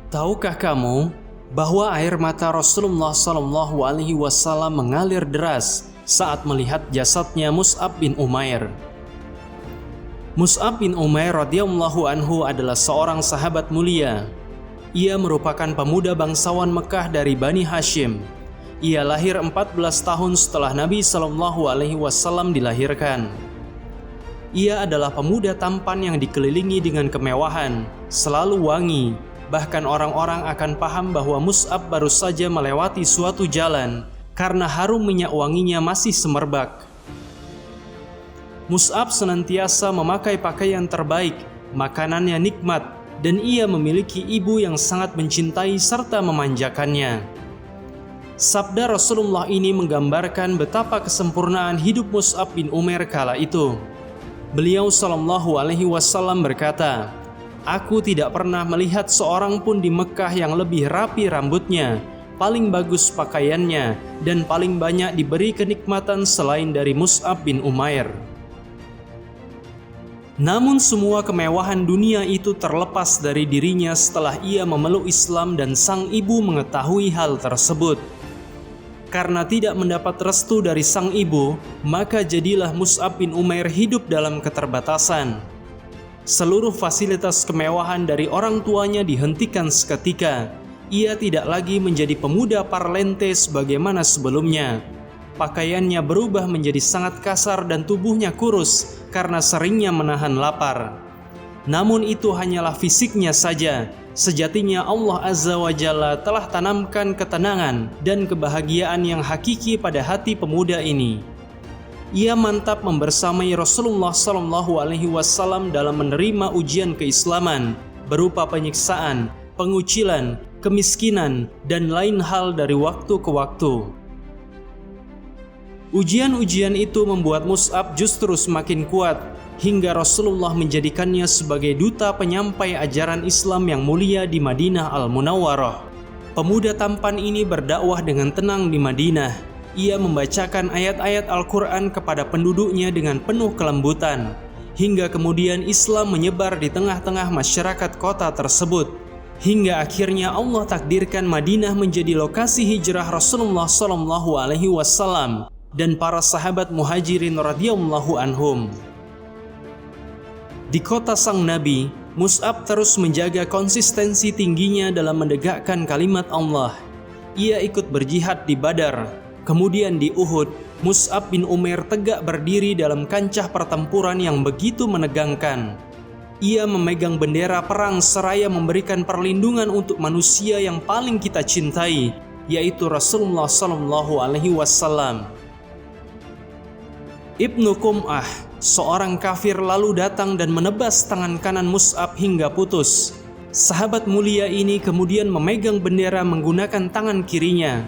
Tahukah kamu bahwa air mata Rasulullah SAW mengalir deras saat melihat jasadnya Mus'ab bin Umair? Mus'ab bin Umair radhiyallahu anhu adalah seorang sahabat mulia. Ia merupakan pemuda bangsawan Mekah dari Bani Hashim. Ia lahir 14 tahun setelah Nabi SAW dilahirkan. Ia adalah pemuda tampan yang dikelilingi dengan kemewahan, selalu wangi. Bahkan orang-orang akan paham bahwa Mus'ab baru saja melewati suatu jalan karena harum minyak wanginya masih semerbak. Mus'ab senantiasa memakai pakaian terbaik, makanannya nikmat, dan ia memiliki ibu yang sangat mencintai serta memanjakannya. Sabda Rasulullah ini menggambarkan betapa kesempurnaan hidup Mus'ab bin Umair kala itu. Beliau SAW berkata, "Aku tidak pernah melihat seorang pun di Mekah yang lebih rapi rambutnya, paling bagus pakaiannya, dan paling banyak diberi kenikmatan selain dari Mus'ab bin Umair." Namun semua kemewahan dunia itu terlepas dari dirinya setelah ia memeluk Islam dan sang ibu mengetahui hal tersebut. Karena tidak mendapat restu dari sang ibu, maka jadilah Mus'ab bin Umair hidup dalam keterbatasan. Seluruh fasilitas kemewahan dari orang tuanya dihentikan seketika. Ia tidak lagi menjadi pemuda parlente sebagaimana sebelumnya. Pakaiannya berubah menjadi sangat kasar dan tubuhnya kurus karena seringnya menahan lapar. Namun itu hanyalah fisiknya saja. Sejatinya Allah Azza wa Jalla telah tanamkan ketenangan dan kebahagiaan yang hakiki pada hati pemuda ini. Ia mantap membersamai Rasulullah SAW dalam menerima ujian keislaman berupa penyiksaan, pengucilan, kemiskinan, dan lain hal dari waktu ke waktu. Ujian-ujian itu membuat Mus'ab justru semakin kuat hingga Rasulullah menjadikannya sebagai duta penyampai ajaran Islam yang mulia di Madinah Al-Munawwarah. Pemuda tampan ini berdakwah dengan tenang di Madinah. Ia membacakan ayat-ayat Al-Quran kepada penduduknya dengan penuh kelembutan, hingga kemudian Islam menyebar di tengah-tengah masyarakat kota tersebut. Hingga akhirnya Allah takdirkan Madinah menjadi lokasi hijrah Rasulullah SAW dan para sahabat muhajirin radhiyallahu anhum. Di kota sang Nabi, Mus'ab terus menjaga konsistensi tingginya dalam menegakkan kalimat Allah. Ia ikut berjihad di Badar. Kemudian di Uhud, Mus'ab bin Umair tegak berdiri dalam kancah pertempuran yang begitu menegangkan. Ia memegang bendera perang seraya memberikan perlindungan untuk manusia yang paling kita cintai, yaitu Rasulullah SAW. Ibnu Qum'ah, seorang kafir, lalu datang dan menebas tangan kanan Mus'ab hingga putus. Sahabat mulia ini kemudian memegang bendera menggunakan tangan kirinya.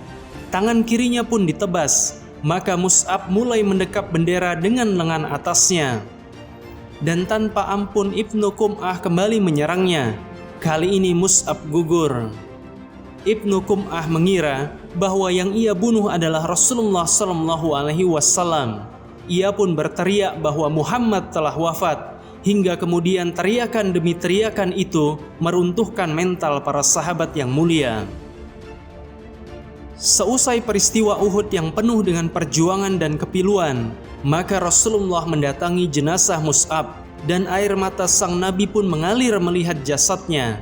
Tangan kirinya pun ditebas, maka Mus'ab mulai mendekap bendera dengan lengan atasnya. Dan tanpa ampun Ibnu Qum'ah kembali menyerangnya. Kali ini Mus'ab gugur. Ibnu Qum'ah mengira bahwa yang ia bunuh adalah Rasulullah SAW. Ia pun berteriak bahwa Muhammad telah wafat, hingga kemudian teriakan demi teriakan itu meruntuhkan mental para sahabat yang mulia. Seusai peristiwa Uhud yang penuh dengan perjuangan dan kepiluan, maka Rasulullah mendatangi jenazah Mus'ab dan air mata sang Nabi pun mengalir melihat jasadnya.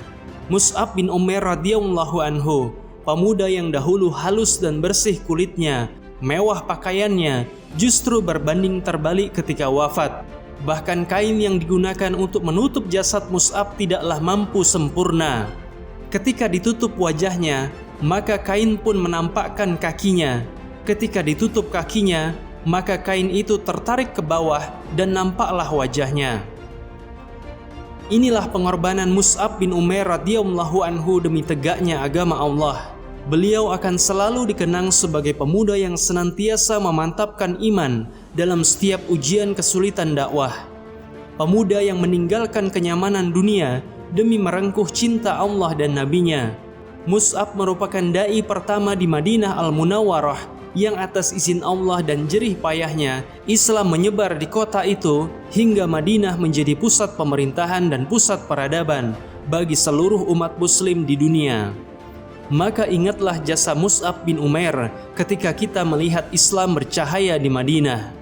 Mus'ab bin Umair radhiyallahu anhu, pemuda yang dahulu halus dan bersih kulitnya, mewah pakaiannya, justru berbanding terbalik ketika wafat. Bahkan kain yang digunakan untuk menutup jasad Mus'ab tidaklah mampu sempurna. Ketika ditutup wajahnya, maka kain pun menampakkan kakinya. Ketika ditutup kakinya, maka kain itu tertarik ke bawah dan nampaklah wajahnya. Inilah pengorbanan Mus'ab bin Umair radhiyallahu anhu demi tegaknya agama Allah. Beliau akan selalu dikenang sebagai pemuda yang senantiasa memantapkan iman dalam setiap ujian kesulitan dakwah. Pemuda yang meninggalkan kenyamanan dunia demi merengkuh cinta Allah dan Nabi-Nya. Mus'ab merupakan dai pertama di Madinah Al-Munawwarah yang atas izin Allah dan jerih payahnya, Islam menyebar di kota itu hingga Madinah menjadi pusat pemerintahan dan pusat peradaban, bagi seluruh umat muslim di dunia. Maka ingatlah jasa Mus'ab bin Umair ketika kita melihat Islam bercahaya di Madinah.